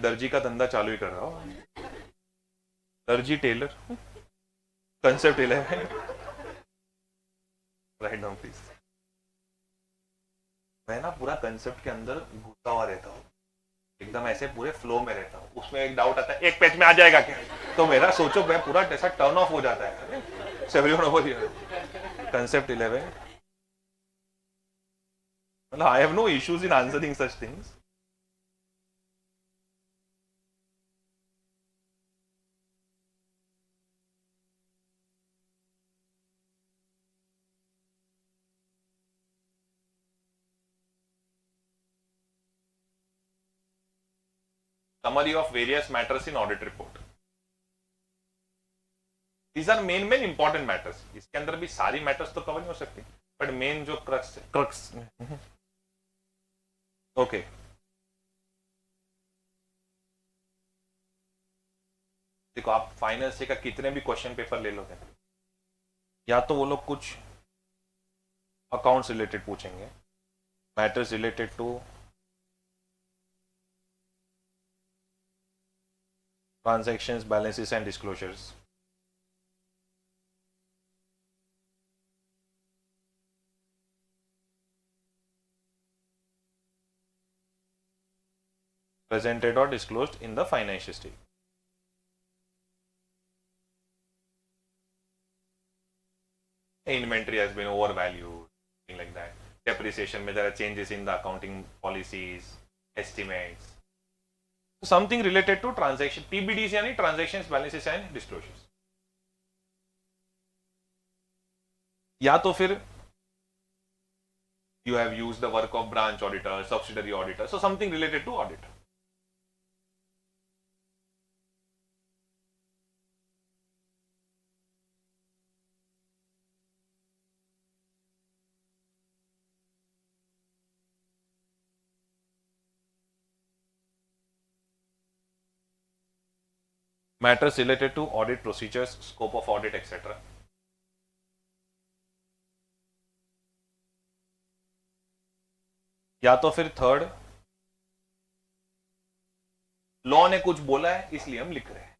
दर्जी का धंधा चालू ही कर रहा हूँ, दर्जी tailor. Concept 11, write down please. मैं ना पूरा कंसेप्ट के अंदर घुसा हुआ रहता हूँ, एकदम ऐसे पूरे फ्लो में रहता हूँ। उसमें एक डाउट आता है, एक पेज में आ जाएगा क्या, तो मेरा सोचो मैं पूरा ऐसा टर्न ऑफ हो जाता है। कंसेप्ट 11, मतलब I have no issues in answering such things. Summary of various matters in audit report. These are main important matters. इसके अंदर भी सारी matters तो कवर नहीं हो सकती, बट मेन जो क्रक्स ओके। देखो आप फाइनेंस का कितने भी क्वेश्चन पेपर ले लोगे, या तो वो लोग कुछ अकाउंट्स रिलेटेड पूछेंगे, matters related to transactions, balances and disclosures. Presented or disclosed in the financial statement. Inventory has been overvalued, thing like that. Depreciation, there are changes in the accounting policies, estimates. Something related to transaction, TBDs यानी transactions, balances and disclosures. या तो फिर you have used the work of branch auditor, subsidiary auditor, so something related to audit. Matters related to audit procedures, scope of audit, etc. या तो फिर third, law ने कुछ बोला है इसलिए हम लिख रहे हैं,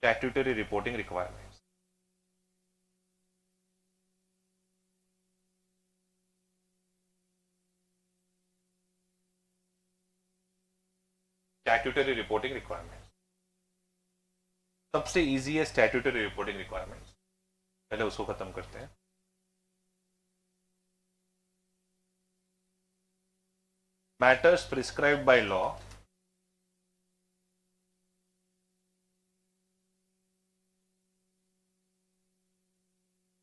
statutory reporting requirements. Statutory reporting requirements सबसे इजी है, स्टैट्यूटरी रिपोर्टिंग रिक्वायरमेंट्स। पहले उसको खत्म करते हैं। Matters prescribed by law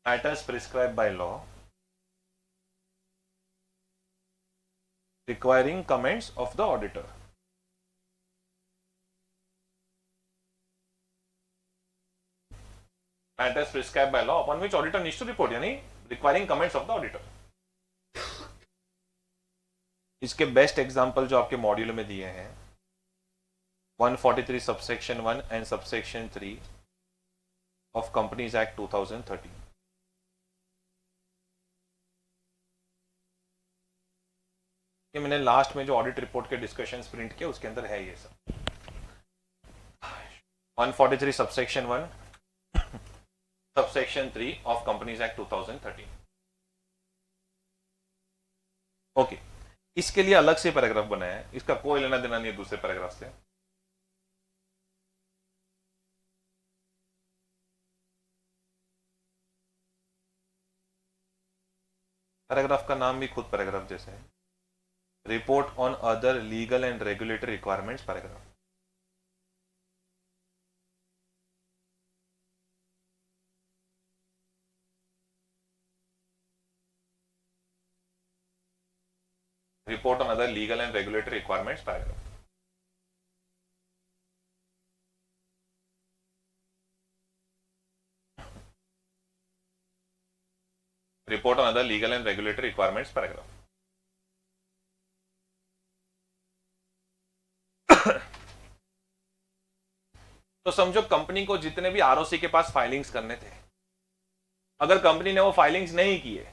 matters prescribed by law requiring comments of the auditor. Matters prescribed by law upon which auditor needs to report, यानी requiring comments of the auditor. इसके best example जो आपके module में दिए हैं 143 subsection 1 and subsection 3 of companies act 2013। ये मैंने last में जो ऑडिट रिपोर्ट के डिस्कशंस प्रिंट किए उसके अंदर है ये सब। 143 subsection 1 subsection 3 of companies act 2013। Okay, इसके लिए अलग से पैराग्राफ बनाया है, इसका कोई लेना देना नहीं है दूसरे पैराग्राफ से। पैराग्राफ का नाम भी खुद पैराग्राफ जैसे है, report on other legal and regulatory requirements paragraph. Report on other legal and regulatory requirements paragraph. Report on other legal and regulatory requirements paragraph. तो समझो कंपनी को जितने भी आरओसी के पास फाइलिंग्स करने थे, अगर कंपनी ने वो फाइलिंग्स नहीं किए,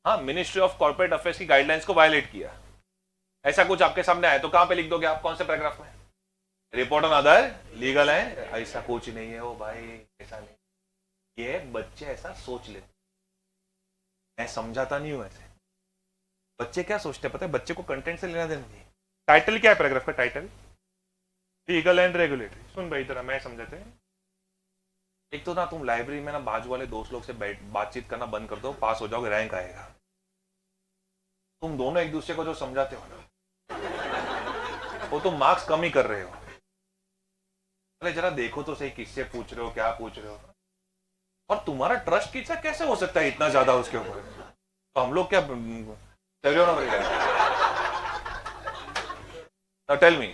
हाँ, मिनिस्ट्री ऑफ कॉर्पोरेट अफेयर्स की गाइडलाइंस को वायलेट किया, ऐसा कुछ आपके सामने आया तो कहां पे लिख दोगे आप, कौन से पैराग्राफ में? Report on other legal and, ऐसा कुछ नहीं है वो भाई, ऐसा नहीं, ये बच्चे ऐसा सोच लेते, मैं समझाता नहीं हूं ऐसे। बच्चे क्या सोचते हैं पता है, बच्चे को कंटेंट से लेना देना नहीं। टाइटल क्या है पैराग्राफ का? Title legal and regulatory. सुन भाई तरह मैं समझाते हैं, एक तो ना तुम लाइब्रेरी में ना बाजू वाले दोस्त लोग से बातचीत करना बंद कर दो, पास हो जाओगे, रैंक आएगा। तुम दोनों एक दूसरे को जो समझाते हो ना, वो तुम मार्क्स कम ही कर रहे हो। अरे जरा देखो तो सही, किससे पूछ रहे हो, क्या पूछ रहे हो, और तुम्हारा ट्रस्ट किससे कैसे हो सकता है इतना ज्यादा उसके ऊपर? तो हम लोग क्या टेल मी,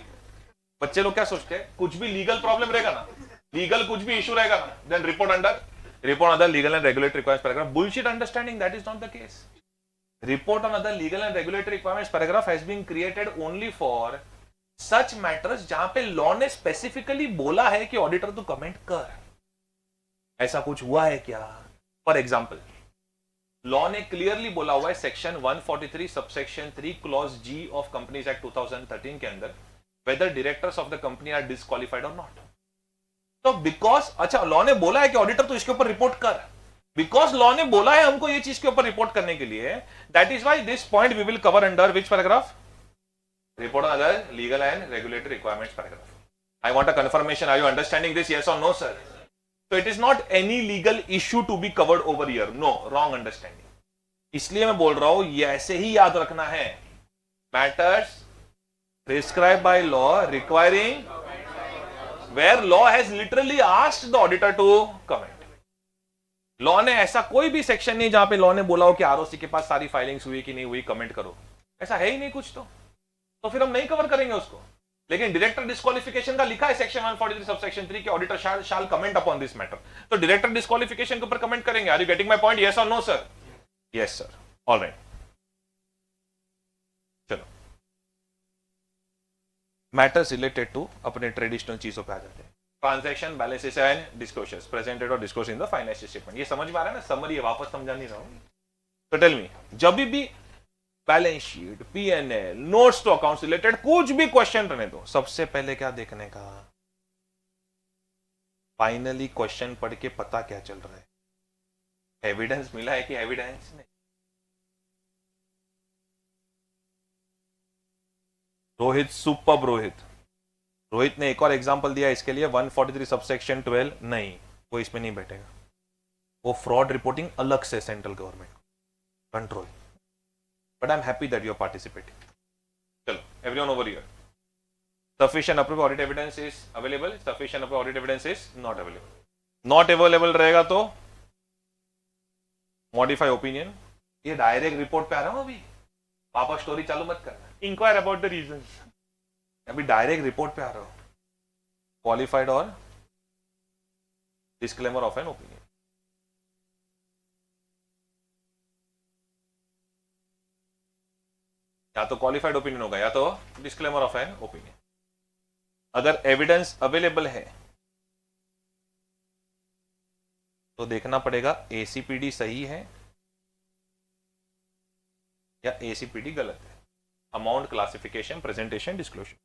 बच्चे लोग क्या सोचते हैं, कुछ भी लीगल प्रॉब्लम रहेगा ना, लीगल कुछ भी इशू रहेगा ना, then report under legal and regulatory requires paragraph. Bullshit understanding, that is not the case. Report on other legal and regulatory requirements paragraph has been created only for such matters जहां पे law ने specifically बोला है कि auditor तू comment कर। ऐसा कुछ हुआ है क्या? फॉर एग्जाम्पल, लॉ ने क्लियरली बोला हुआ है section 143 subsection 3 clause G of companies act 2013 के अंदर, whether directors of the company are disqualified और नॉट। तो बिकॉज, अच्छा लॉ ने बोला है कि ऑडिटर तू इसके ऊपर रिपोर्ट कर, बिकॉज लॉ ने बोला है हमको ये चीज के ऊपर रिपोर्ट करने के लिए, that is why this point we will cover under which paragraph? Report on other legal and regulatory requirements paragraph. I want a confirmation, are you understanding this, yes और नो सर? तो it is not any legal issue to be covered over here, no, wrong understanding. इसलिए मैं बोल रहा हूं ये ऐसे ही याद रखना है, matters prescribe by law requiring where law has literally asked the auditor to comment. Law ने ऐसा कोई भी सेक्शन नहीं जहां पे लॉ ने बोला हो कि आरओसी के पास सारी फाइलिंग्स हुई कि नहीं हुई, कमेंट करो, ऐसा है ही नहीं कुछ। तो फिर हम नहीं कवर करेंगे उसको। लेकिन डायरेक्टर डिस्क्वालिफिकेशन का लिखा है सेक्शन 143 सबसेक्शन 3 के auditor shall comment upon this matter, तो डायरेक्टर डिस्क्वालिफिकेशन के ऊपर कमेंट करेंगे। Are you getting my point, yes और no sir? Yes sir, alright. चलो, मैटर्स रिलेटेड टू अपने ट्रेडिशनल चीजों पे आ जाते हैं। Transaction balances and disclosures presented और disclose in the financial statement. ये समझ में आ रहा है ना, समरी है, वापस समझा नहीं रहा हूं। तो टेल मी, जब भी balance sheet, PNL, notes to accounts related कुछ भी क्वेश्चन रहने दो, सबसे पहले क्या देखने का? फाइनली क्वेश्चन पढ़ के पता क्या चल रहा है, एविडेंस मिला है कि एविडेंस नहीं। रोहित सुपर्ब, रोहित ने एक और एग्जांपल दिया इसके लिए, 143 सबसेक्शन 12 नहीं, वो इसमें नहीं बैठेगा, वो फ्रॉड रिपोर्टिंग अलग से central government control. But I am happy that you are participating. चलो everyone over here, sufficient approve audit evidence is available, sufficient approve audit evidence is not available. Not available रहेगा तो modify opinion. ये direct report पे आ रहा हूं अभी, वापस स्टोरी चालू मत करना, इंक्वायर अबाउट द रीजंस। अभी डायरेक्ट रिपोर्ट पे आ रहा हूं, क्वालिफाइड और डिस्क्लेमर ऑफ एन ओपिनियन। या तो क्वालिफाइड ओपिनियन होगा या तो डिस्क्लेमर ऑफ एन ओपिनियन। अगर एविडेंस अवेलेबल है तो देखना पड़ेगा एसीपीडी सही है या एसीपीडी गलत है, amount, classification, presentation, disclosure.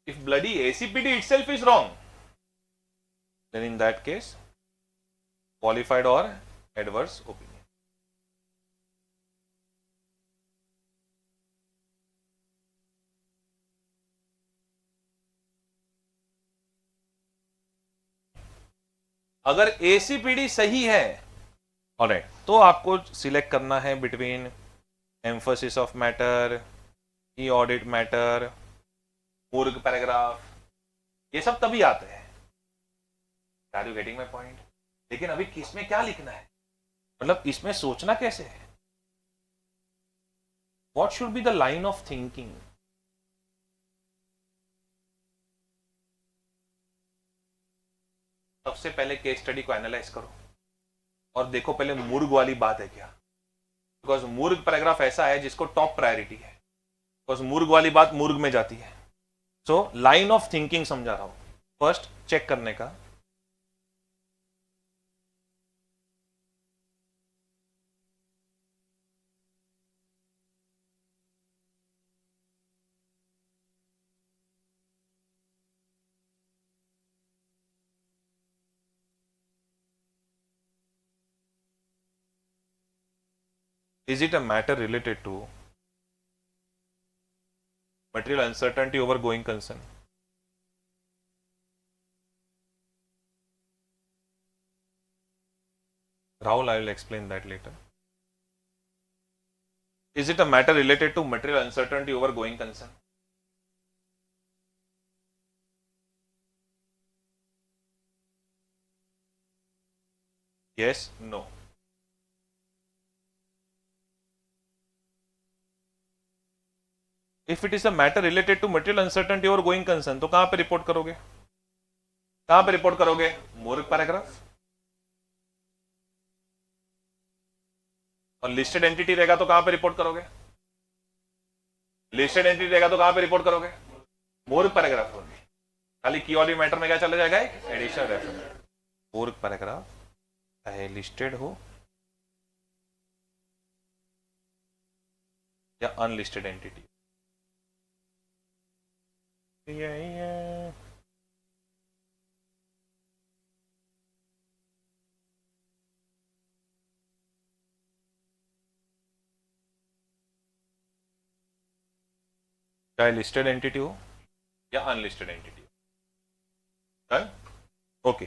If bloody ACPD itself is wrong, then in that case, qualified or adverse opinion. अगर ACPD सही है, alright, तो आपको सिलेक्ट करना है बिटवीन एम्फोसिस ऑफ मैटर, ई ऑडिट मैटर, मूर्ग पैराग्राफ, ये सब तभी आते हैं। Are you getting my point? लेकिन अभी किसमें क्या लिखना है, मतलब इसमें सोचना कैसे है, what should be the line of thinking. सबसे पहले केस स्टडी को एनालाइज करो और देखो पहले मूर्ग वाली बात है क्या, बिकॉज मूर्ग पैराग्राफ ऐसा है जिसको टॉप प्रायोरिटी है, बिकॉज मूर्ग वाली बात मूर्ग में जाती है। सो लाइन ऑफ थिंकिंग समझा रहा हूं, फर्स्ट चेक करने का, Is it a matter related to material uncertainty over going concern? Rahul, I will explain that later. Is it a matter related to material uncertainty over going concern? Yes, no. If it is a matter related to material uncertainty over going concern, तो कहां पे report करोगे? कहां पे report करोगे? मूर्ख paragraph. और listed entity रहेगा तो कहां पे रिपोर्ट करोगे? लिस्टेड एंटिटी रहेगा तो कहां पे रिपोर्ट करोगे? मूर्ख पैराग्राफ. खाली की ऑडिट मैटर में क्या चला जाएगा? Additional reference. मूर्ख पैराग्राफ चाहे लिस्टेड हो या अनलिस्टेड एंटिटी. चाहे लिस्टेड एंटिटी हो या अनलिस्टेड एंटिटी हो. ओके.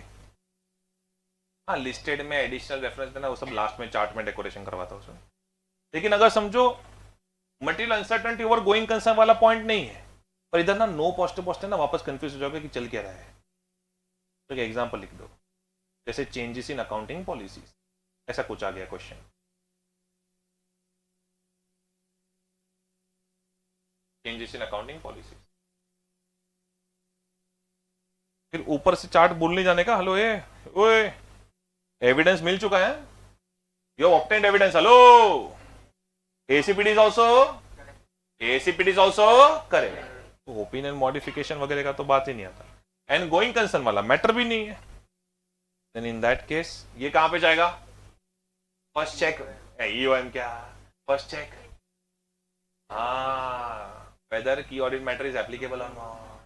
हाँ, लिस्टेड में एडिशनल रेफरेंस देना वो सब लास्ट में चार्ट में डेकोरेशन करवाता हूँ. लेकिन अगर समझो material uncertainty over going concern वाला पॉइंट नहीं है पर इधर ना नो पॉस्ट ना वापस कंफ्यूज हो जाओगे कि चल क्या रहा है. तो एग्जांपल लिख दो, जैसे चेंजेस इन अकाउंटिंग पॉलिसीज, ऐसा कुछ आ गया question. Changes in accounting policies, फिर ऊपर से चार्ट बोल नहीं जाने का. हेलो ए ओए, एविडेंस मिल चुका है, you have obtained evidence. Hello, ACPD is also correct. तो ओपिनियन मॉडिफिकेशन वगैरह का तो बात ही नहीं आता. एंड गोइंग कंसर्न वाला मैटर भी नहीं है. देन इन दैट केस ये कहां पे जाएगा? First check. ईओएम क्या? First check. हाँ, वेदर की ऑडिट मैटर इज एप्लीकेबल और नॉट.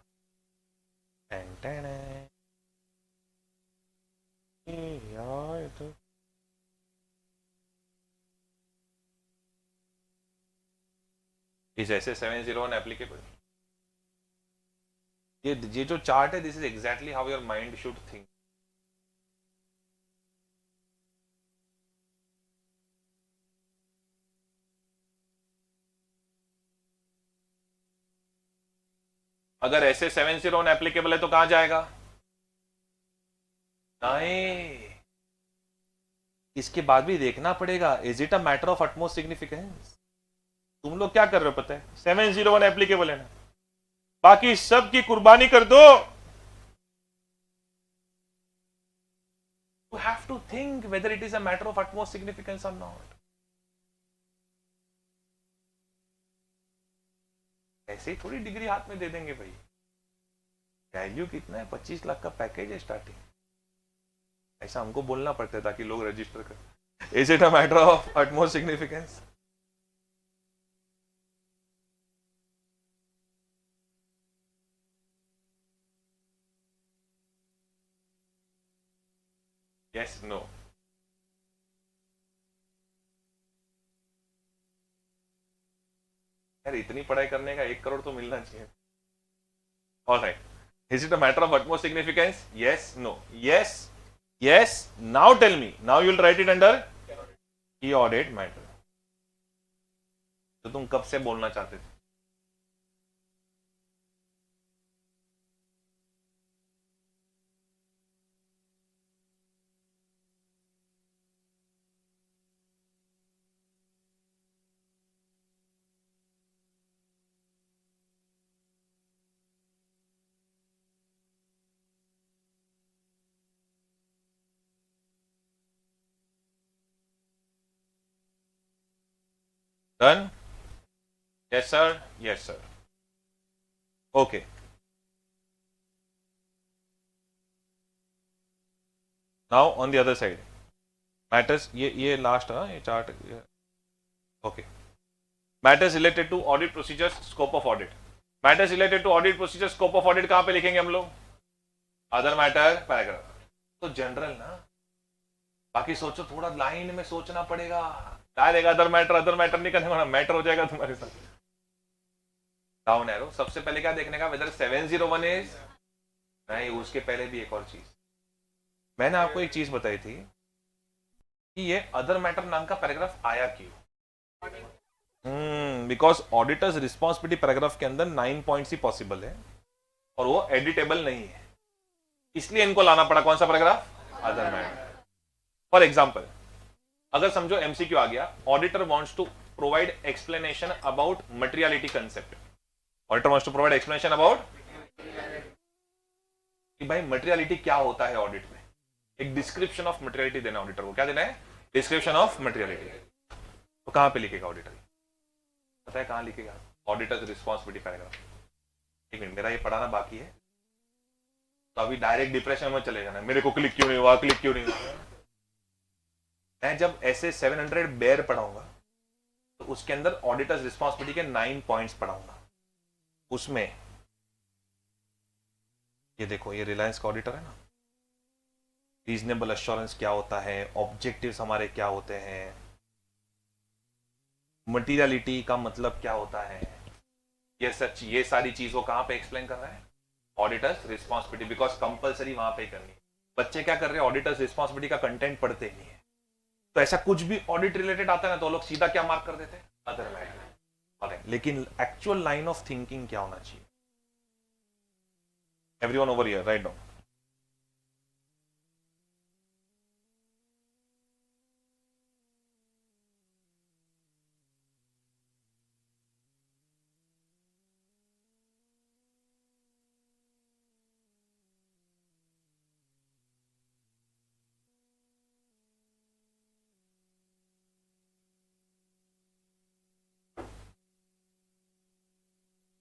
यार तो इज ऐसे 701 एप्लीकेबल. ये जो चार्ट है, this is exactly how your mind should think. अगर ऐसे 701 एप्लीकेबल है तो कहां जाएगा? नहीं, इसके बाद भी देखना पड़ेगा. Is it a matter of utmost significance? तुम लोग क्या कर रहे हो पता है? 701 एप्लीकेबल है ना, बाकी सब की कुर्बानी कर दो. You have to think whether it is a matter of utmost significance or not. ऐसे ही थोड़ी डिग्री हाथ में दे देंगे भाई. वैल्यू कितना है? 25 लाख का पैकेज है स्टार्टिंग. ऐसा हमको बोलना पड़ता है ताकि लोग रजिस्टर कर. Is it a matter of utmost significance? Yes, no. यार इतनी पढ़ाई करने का 1 करोड़ तो मिलना चाहिए. All right. Is it a matter of utmost significance? Yes, no. Yes, yes. Now tell me, now you'll write it under key audit matter. तो तुम कब से बोलना चाहते थे? Done? Yes sir, yes sir. Okay. Now on the other side, matters, ये last है ये chart. Okay. Matters related to audit procedures, scope of audit. Matters related to audit procedure, scope of audit कहां पे लिखेंगे हम लोग? Other matter paragraph. तो general ना, बाकी सोचो, थोड़ा लाइन में सोचना पड़ेगा, डायरेक्ट अदर मैटर नहीं करने वाला, मैटर हो जाएगा तुम्हारे साथ। डाउन एरो, सबसे पहले क्या देखने का, वेदर 701 इज, नहीं उसके पहले भी एक और चीज मैंने आपको एक चीज बताई थी कि ये अदर मैटर नाम का पैराग्राफ आया क्यों। बिकॉज ऑडिटर्स रिस्पॉन्सिबिलिटी पैराग्राफ के अंदर 9 पॉइंट्स ही पॉसिबल है और वो एडिटेबल नहीं है, इसलिए इनको लाना पड़ा कौन सा paragraph, other matter. For example, अगर समझो एमसीक्यू आ गया, auditor wants to provide explanation about materiality concept, auditor wants to provide explanation about कि भाई मटेरियलिटी क्या होता है ऑडिट में, एक डिस्क्रिप्शन ऑफ मटेरियलिटी देना ऑडिटर को, क्या देना है, डिस्क्रिप्शन ऑफ मटेरियलिटी। तो कहां पे लिखेगा ऑडिटर, पता है कहां लिखेगा, ऑडिटर्स रिस्पॉन्सिबिलिटी पैराग्राफ। एक मिनट, मेरा ये पढ़ाना बाकी है, तो अभी डायरेक्ट डिप्रेशन में चले जाना, मेरे को क्लिक क्यों नहीं हुआ, क्लिक क्यों नहीं हुआ। मैं जब ऐसे 700 बेयर पढ़ाऊंगा तो उसके अंदर ऑडिटर्स रिस्पॉन्सिबिलिटी के 9 पॉइंट्स पढ़ाऊंगा। उसमें ये देखो, ये रिलायंस का ऑडिटर है ना, रीजनेबल एश्योरेंस क्या होता है, ऑब्जेक्टिव्स हमारे क्या होते हैं, मटीरियलिटी का मतलब क्या होता है, ये सच, ये सारी चीजों कहां पे एक्सप्लेन कर रहा है, ऑडिटर्स रिस्पॉन्सिबिलिटी, बिकॉज कंपलसरी वहां पे करनी है। बच्चे क्या कर रहे हैं, ऑडिटर्स रिस्पॉन्सिबिलिटी का कंटेंट पढ़ते ही नहीं है, तो ऐसा कुछ भी ऑडिट रिलेटेड आता है ना तो लोग सीधा क्या मार्क कर देते हैं, अदर मैटर। लेकिन एक्चुअल लाइन ऑफ थिंकिंग क्या होना चाहिए, everyone over here write down.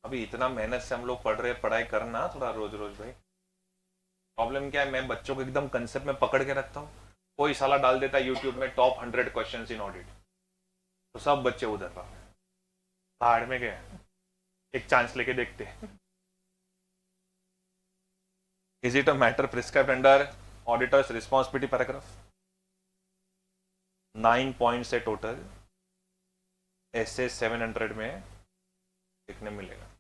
अभी इतना मेहनत से हम लोग पढ़ रहे, पढ़ाई करना थोड़ा रोज रोज भाई। प्रॉब्लम क्या है, मैं बच्चों को एकदम कंसेप्ट में पकड़ के रखता हूँ, कोई साला डाल देता है यूट्यूब में टॉप 100 क्वेश्चंस इन ऑडिट, तो सब बच्चे उधर पहाड़ में गए, एक चांस लेके देखते। Is it a matter prescribed under auditors responsibility paragraph, 9 points है टोटल, ऐसे 700 में देखने मिलेगा।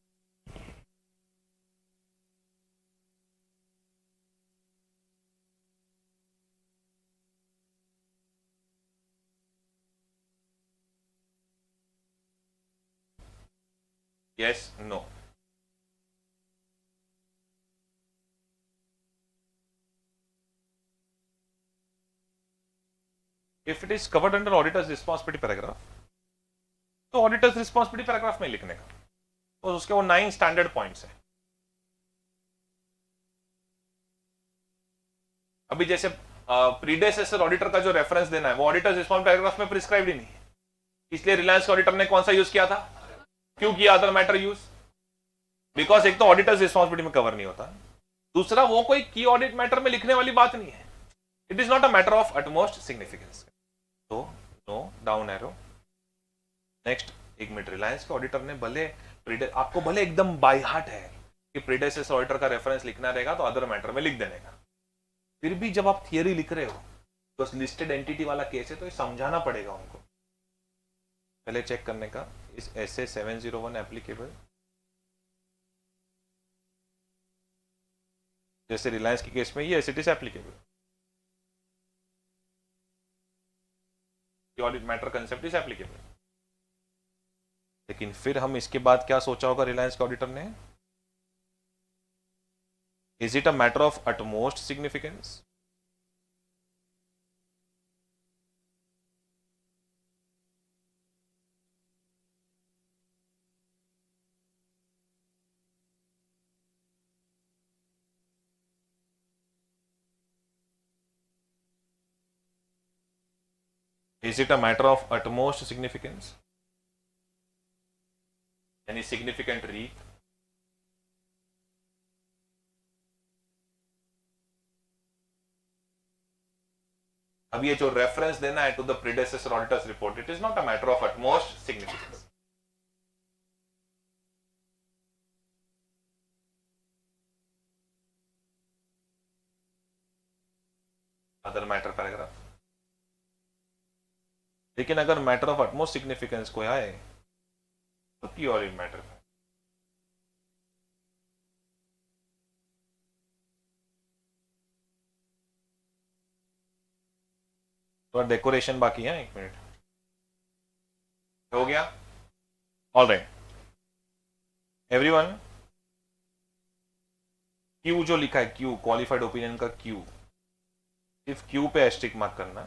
Yes, no. If it is covered under auditor's responsibility paragraph, तो ऑडिटर्स रिस्पॉन्सिबिलिटी पैराग्राफ में लिखने का, और उसके वो 9 स्टैंडर्ड पॉइंट्स है। अभी जैसे प्रीडेसेसर ऑडिटर का जो रेफरेंस देना है वो ऑडिटर्स रिस्पॉन्सिबिलिटी पैराग्राफ में प्रिस्क्राइब्ड ही नहीं है, इसलिए रिलायंस के ऑडिटर ने कौन सा यूज किया था, क्यों किया अदर मैटर यूज, बिकॉज एक तो ऑडिटर्स रिस्पॉन्सिबिलिटी में कवर नहीं होता, दूसरा वो कोई की ऑडिट मैटर में लिखने वाली बात नहीं है, it is not a matter of utmost significance. तो नो, डाउन एरो। नेक्स्ट, एक मिनट, रिलायंस के ऑडिटर ने भले आपको भले एकदम बाय हार्ट है कि प्रीडेसेसर ऑडिटर का रेफरेंस लिखना रहेगा तो अदर मैटर में लिख देने का, फिर भी जब आप थियरी लिख रहे हो तो लिस्टेड एंटिटी वाला केस है तो ये समझाना पड़ेगा उनको, पहले चेक करने का, इस SA 701 एप्लीकेबल, जैसे रिलायंस के केस में ये S it is applicable, audit matter concept is applicable. लेकिन फिर हम इसके बाद क्या सोचा होगा रिलायंस के ऑडिटर ने, is it a matter of utmost significance, is it a matter of utmost significance, any significant read, अब ये जो रेफरेंस देना है to the predecessor auditor's report, it is not a matter of utmost significance, other matter paragraph, लेकिन अगर matter of utmost significance कोई आए तो की ऑडिट मैटर है। तो डेकोरेशन बाकी है, 1 मिनट हो गया। ऑल राइट एवरीवन, क्यू जो लिखा है, क्यू क्वालिफाइड ओपिनियन का क्यू, सिर्फ क्यू पे एस्ट्रिक मार्क करना।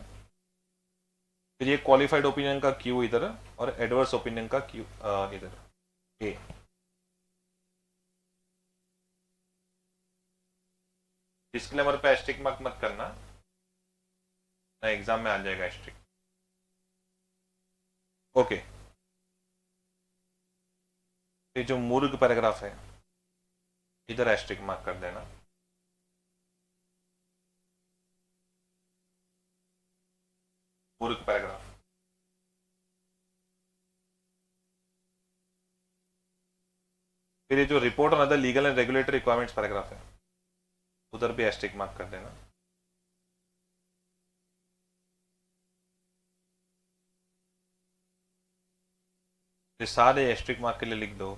फिर ये क्वालिफाइड ओपिनियन का क्यू इधर और एडवर्स ओपिनियन का क्यू इधर ए। डिस्क्लेमर पे एस्ट्रिक मार्क मत करना, ना एग्जाम में आ जाएगा एस्ट्रिक। ओके, ये जो मूर्ख पैराग्राफ है इधर एस्ट्रिक मार्क कर देना। मूर्ख पैराग्राफ। फिर ये जो report on other legal and regulatory requirements paragraph है उधर भी एस्ट्रिक मार्क कर देना। ये सारे एस्ट्रिक मार्क के लिए लिख दो।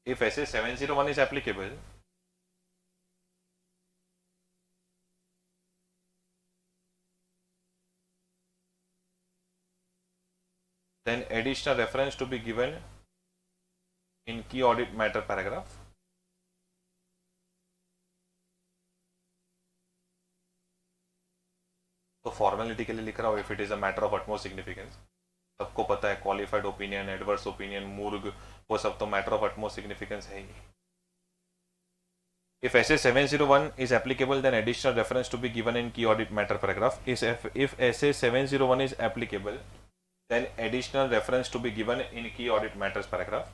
If SA 701 is applicable, then additional reference to be given in key audit matter paragraph. तो फॉर्मेलिटी के लिए लिख रहा हूँ, if it is a matter of utmost significance. सबको पता है क्वालिफाइड ओपिनियन, एडवर्स ओपिनियन, मूर्ग, वो सब तो मैटर ऑफ अटमोस्ट सिग्निफिकेंस है ही। If SA 701 is applicable, then additional reference to be given in key audit matter paragraph. If SA 701 is applicable, then additional reference to be given in key audit matters paragraph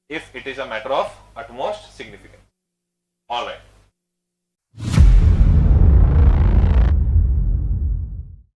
if it is a matter of utmost significance. All right.